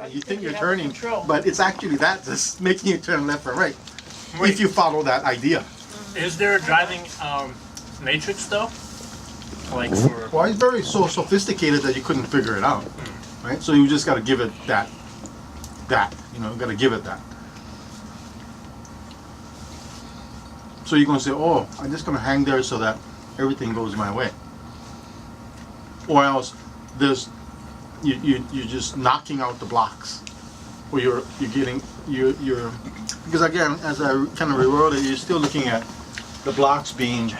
And you think you're turning, but it's actually that's making you turn left or right. If you follow that idea. Is there a driving matrix though? Like for Well, it's very so sophisticated that you couldn't figure it out, right? So you just got to give it that, you know, got to give it that. So you're gonna say, oh, I'm just gonna hang there so that everything goes my way, or else there's you're just knocking out the blocks, or you're because again, as I kind of rewrote it, you're still looking at the blocks being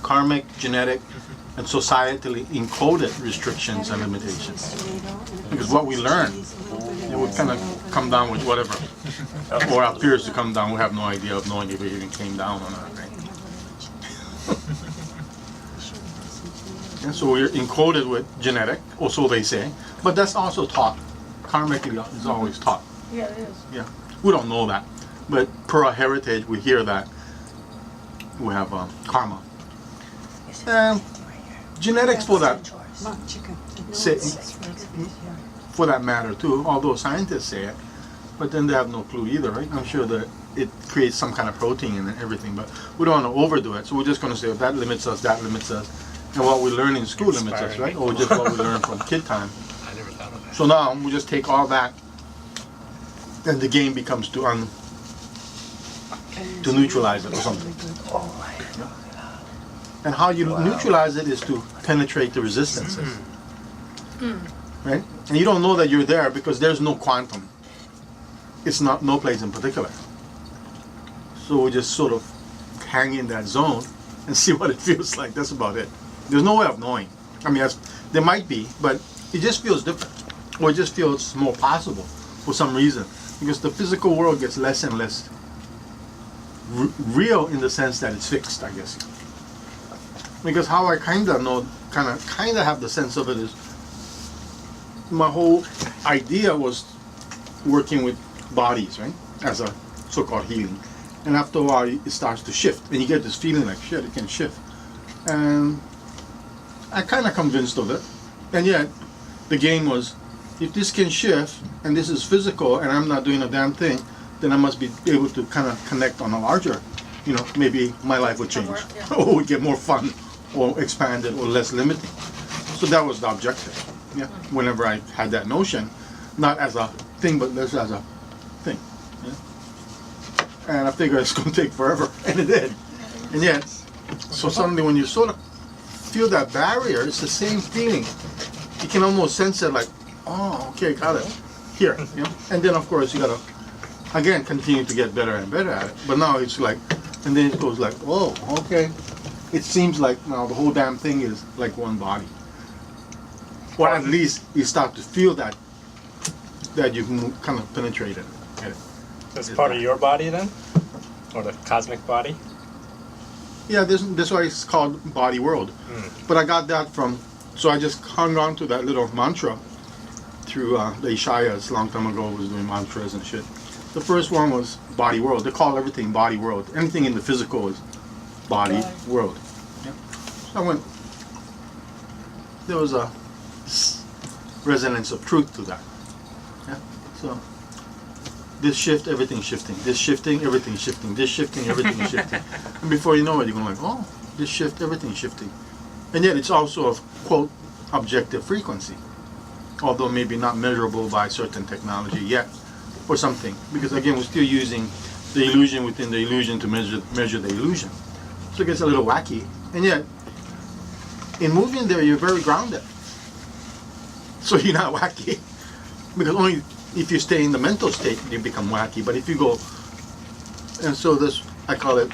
karmic, genetic, and societally encoded restrictions and limitations. Because what we learn, it would kind of come down with whatever, or appears to come down. We have no idea of knowing if it even came down or not, right? And so we're encoded with genetic, or so they say, but that's also taught. Karmically is always taught. Yeah, it is. Yeah, we don't know that, but per our heritage, we hear that we have karma. Genetics for that, say, for that matter too, although scientists say it, but then they have no clue either, right? I'm sure that it creates some kind of protein and everything, but we don't want to overdo it, so we're just going to say, that limits us, and what we learn in school limits us, right? Or just what we learn from kid time. I never thought of that. So now we just take all that, and the game becomes to neutralize it or something. Yeah. And how you neutralize it is to penetrate the resistances, right? And you don't know that you're there because there's no quantum. It's not no place in particular. So we just sort of hang in that zone and see what it feels like. That's about it. There's no way of knowing. I mean, there might be, but it just feels different, or it just feels more possible for some reason, because the physical world gets less and less real in the sense that it's fixed, I guess. Because how I kind of have the sense of it is, my whole idea was working with bodies, right, as a so-called healing, and after a while it starts to shift, and you get this feeling like shit, it can shift, and I kind of convinced of it, and yet the game was, if this can shift and this is physical and I'm not doing a damn thing, then I must be able to kind of connect on a larger, you know, maybe my life would change, or would get more fun, or expanded, or less limiting. So that was the objective. Yeah. Whenever I had that notion, not as a thing, but just as a thing. Yeah. And I figured it's going to take forever, and it did. And yet, so suddenly when you sort of feel that barrier, it's the same feeling. You can almost sense it, like, oh, okay, got it. Here, you know? And then of course you gotta, again, continue to get better and better at it. But now it's like, and then it goes like, oh, okay. It seems like now the whole damn thing is like one body. Or at least you start to feel that you can kind of penetrate it. That's part of your body then? Or the cosmic body? Yeah, that's why it's called body world. But I got that from, so I just hung on to that little mantra through the Ishayas a long time ago. I was doing mantras and shit. The first one was body world. They call everything body world. Anything in the physical is body world. Yeah. So I went, there was a resonance of truth to that. Yeah. So this shift, everything's shifting. This shifting, everything's shifting. This shifting, everything's shifting. And before you know it, you're going like, oh, this shift, everything's shifting. And yet it's also of, quote, objective frequency. Although maybe not measurable by certain technology yet, or something. Because again, we're still using the illusion within the illusion to measure the illusion. So it gets a little wacky. And yet, in moving there, you're very grounded. So you're not wacky. Because only if you stay in the mental state, you become wacky. But if you go, and so this, I call it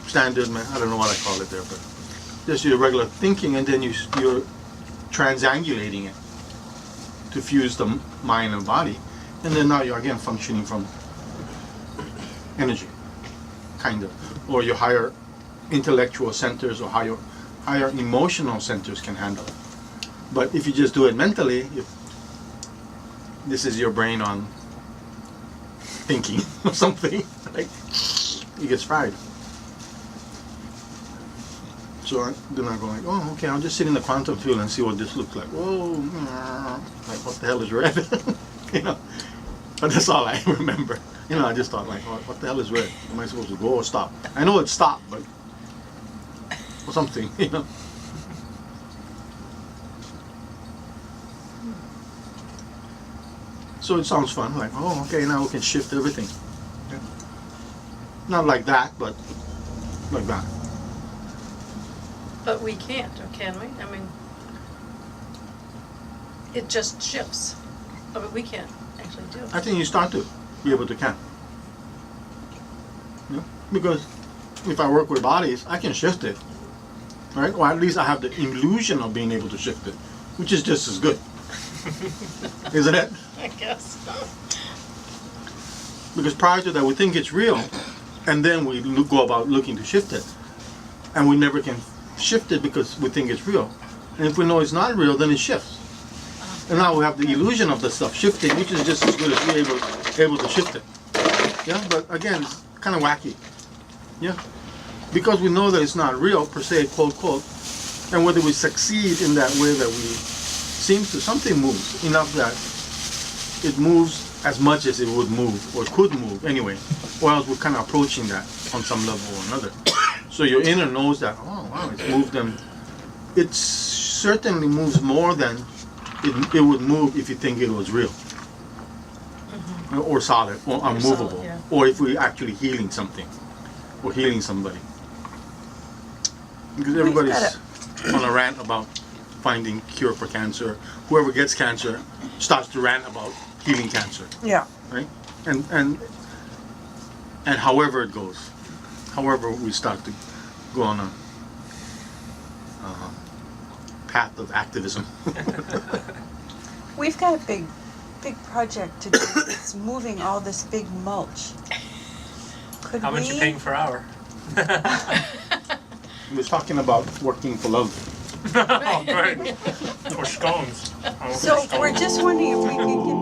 standard, I don't know what I call it there, but just your regular thinking, and then you're transangulating it to fuse the mind and body, and then now you're again functioning from energy, kind of, or your higher intellectual centers or higher emotional centers can handle it. But if you just do it mentally, if this is your brain on thinking or something, like, it gets fried. So then I go like, oh, okay, I'll just sit in the quantum field and see what this looks like. Whoa, like what the hell is red? You know, but that's all I remember. You know, I just thought like, what the hell is red? Am I supposed to go or stop? I know it stopped, but or something, you know. So it sounds fun. Like, oh, okay, now we can shift everything. Yeah. Not like that, but like that. But we can't, or can we? I mean, it just shifts. Oh, but we can't actually do it. I think you start to be able to can. Yeah? Because if I work with bodies, I can shift it. Right? Or at least I have the illusion of being able to shift it, which is just as good. Isn't it? I guess. Because prior to that, we think it's real, and then we go about looking to shift it. And we never can shift it because we think it's real. And if we know it's not real, then it shifts. And now we have the illusion of the stuff shifting, which is just as good as being able to shift it. Yeah, but again, it's kind of wacky. Yeah, because we know that it's not real per se, quote quote, and whether we succeed in that way that we seem to, something moves enough that it moves as much as it would move or could move anyway, or else we're kind of approaching that on some level or another. So your inner knows that, oh wow, it's moved them. It certainly moves more than it would move if you think it was real. Or solid, or unmovable, solid, yeah. or if we're actually healing something, or healing somebody. Because everybody's on a rant about finding cure for cancer. Whoever gets cancer starts to rant about healing cancer, Yeah. right? And however it goes, however we start to go on a path of activism. We've got a big project to do. It's moving all this big mulch. Could How much you paying per hour? He was talking about working for love. Oh, great. Or scones. I want So scones. we're just wondering if we could get